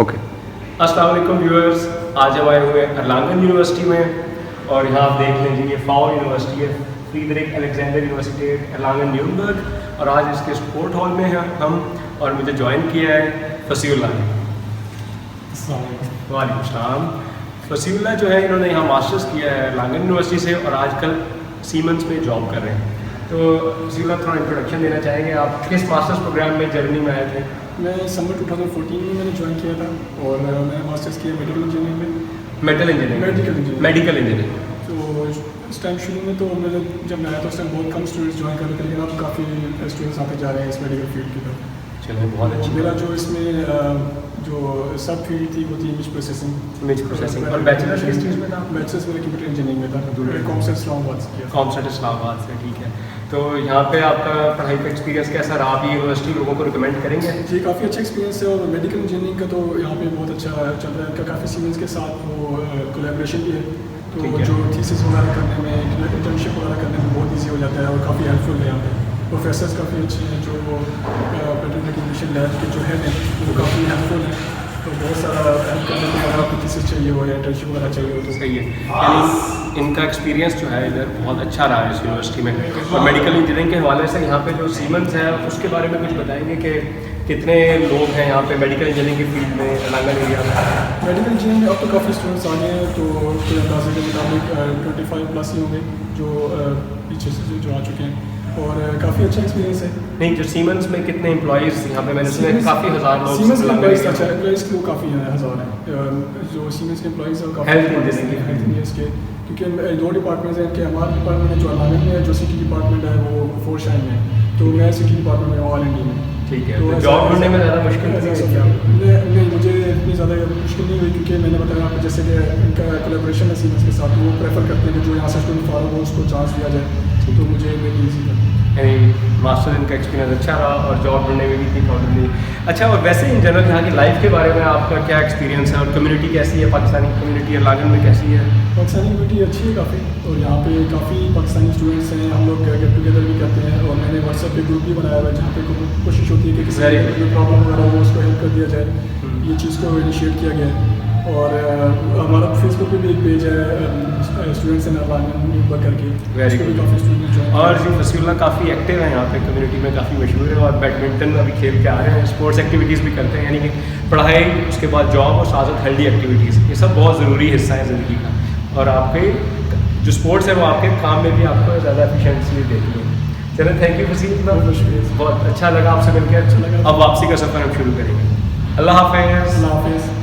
Okay. अस्सलाम वालेकुम viewers, आज हम आए हुए हैं अरलांगन यूनिवर्सिटी में और यहाँ आप देख लें जी ये फाओ यूनिवर्सिटी है, फ्रीडरिक अलेक्जेंडर यूनिवर्सिटी अरलांगन न्यूरमबर्ग, और आज इसके स्पोर्ट हॉल में हैं हम और मुझे ज्वाइन किया है फसीउल्लाह ने। वालेकुम सलाम। फसीउल्लाह जो है इन्होंने यहाँ मास्टर्स किया है अरलांगन यूनिवर्सिटी से और आजकल सीमेंस में जॉब कर रहे हैं। तो फसीउल्लाह थोड़ा इंट्रोडक्शन देना चाहेंगे, आप किस मास्टर्स प्रोग्राम में जर्नी में आए थे? मैं समर 2014 में मैंने ज्वाइन किया था और मैं मास्टर्स किया मेडिकल इंजीनियरिंग में। Medical engineering. तो इस टाइम शुरू में तो मतलब जब मैं आया था उस टाइम बहुत कम स्टूडेंट्स ज्वाइन कर रहे थे, लेकिन अब काफ़ी स्टूडेंट्स आते जा रहे हैं इस मेडिकल फील्ड की तरफ। चलो बहुत अच्छी। मेरा जो इसमें जो सब फील्ड थी वो थी इमेज प्रोसेसिंग। और बैचलर्स किस चीज़ में था? बैचलर्स मेरा कंप्यूटर इंजीनियरिंग में था, कॉमसेट इस्लामाबाद से किया। कॉमसेट इस्लामाबाद से, ठीक है। तो यहाँ पे आपका पढ़ाई का एक्सपीरियंस कैसा रहा? आप ये यूनिवर्सिटी लोगों को रिकमेंड करेंगे? जी, काफ़ी अच्छा एक्सपीरियंस है और मेडिकल इंजीनियरिंग का तो यहाँ पे बहुत अच्छा चल रहा है। इनका काफ़ी सीमेंस के साथ वो कोलैबोरेशन भी है, तो जो थीसिस वगैरह करने में, इंटर्नशिप वगैरह करने में बहुत ईजी हो जाता है और काफ़ी हेल्पफुल है यहाँ पे। प्रोफेसर्स काफ़ी अच्छे हैं, जो पेटेंट रिकग्निशन लैब के जो हेड हैं वो काफ़ी हेल्पफुल हैं, तो बहुत सारा हेल्प करने में अगर आपको थीसिस चाहिए हो या इंटर्नशिप वगैरह चाहिए हो तो सही है। यानी इनका एक्सपीरियंस जो है इधर बहुत अच्छा रहा है इस यूनिवर्सिटी में। और मेडिकल इंजीनियरिंग के हवाले से यहाँ पे जो सीमेंस है उसके बारे में कुछ बताएंगे कि कितने लोग हैं यहाँ पे मेडिकल इंजीनियरिंग की फील्ड में अरलांगन एरिया में? मेडिकल इंजीनियरिंग में अब तो काफ़ी स्टूडेंट्स आ गए हैं, तो उसके अंदाजे के मुताबिक 25 प्लस ही होंगे जो पीछे से जो आ चुके हैं, और काफ़ी अच्छा एक्सपीरियंस है। नहीं, जो सीमेंस में कितने एम्प्लॉइज़ यहाँ पे मैंने सुना काफ़ी हज़ार लोग सीमेंस के एम्प्लॉइज़ अच्छा एम्प्लॉइज़ के लोग काफ़ी हज़ार हैं, जो सीमेंस के एम्प्लॉइज़ हैं काफ़ी हेल्थ इंजीनियरिंग के, क्योंकि 2 डिपार्टमेंट्स हैं कि हमारा डिपार्टमेंट है जो अरलांगन में है, जो सिटी डिपार्टमेंट है वो फोरशाइन में, तो मैं सिटी डिपार्टमेंट में ऑल इंडिया में। ठीक है, तो जॉब ढूंढने में ज़्यादा मुश्किल नहीं, मुझे इतनी ज़्यादा मुश्किल नहीं हुई, क्योंकि मैंने बताया आपको जैसे कि इनका कोलैबोरेशन है सीमेंस के साथ, वो प्रेफर करते हैं कि जो यहाँ से स्टूडेंट फारग हो उसको चांस दिया जाए, तो मुझे मेरी ईजी था। यानी मास्टर इनका एक्सपीरियंस अच्छा रहा और जॉब ढूंढने में भी इतनी प्रॉब्लम नहीं। अच्छा, और वैसे इन जनरल यहाँ की लाइफ के बारे में आपका क्या एक्सपीरियंस है और कम्युनिटी कैसी है? पाकिस्तानी कम्युनिटी अरलांगन में कैसी है? पाकिस्तानी कम्युनिटी अच्छी है काफ़ी, और यहाँ पे काफ़ी पाकिस्तानी स्टूडेंट्स हैं, हम लोग गेट टुगेदर भी करते हैं, और मैंने व्हाट्सएप पे ग्रुप भी बनाया हुआ है जहाँ पे कोशिश होती है कि किसी को प्रॉब्लम वगैरह हो उसको हेल्प कर दिया जाए। ये चीज़ को इनिशिएट किया गया है, और हमारा फेसबुक पे भी एक पेज है स्टूडेंट्स इन अरलांगन करके, वेरी गुड। काफ़ी स्टूडेंट जो और जी फसीउल्लाह काफ़ी एक्टिव है यहाँ पे कम्युनिटी में, काफ़ी मशहूर है और बैडमिंटन अभी खेल के आ रहे हैं, स्पोर्ट्स एक्टिविटीज़ भी करते हैं, यानी कि पढ़ाई उसके बाद जॉब और साथ साथ हेल्दी एक्टिविटीज़, ये सब बहुत ज़रूरी हिस्सा है ज़िंदगी का, और आपके जो स्पोर्ट्स है वो आपके काम में भी आपको ज़्यादा एफिशिएंसी देती है। चलो, थैंक यू फसीउल्लाह, बहुत अच्छा लगा आपसे मिलकर। अब वापसी का सफ़र हम शुरू करेंगे। अल्लाह हाफ़िज़।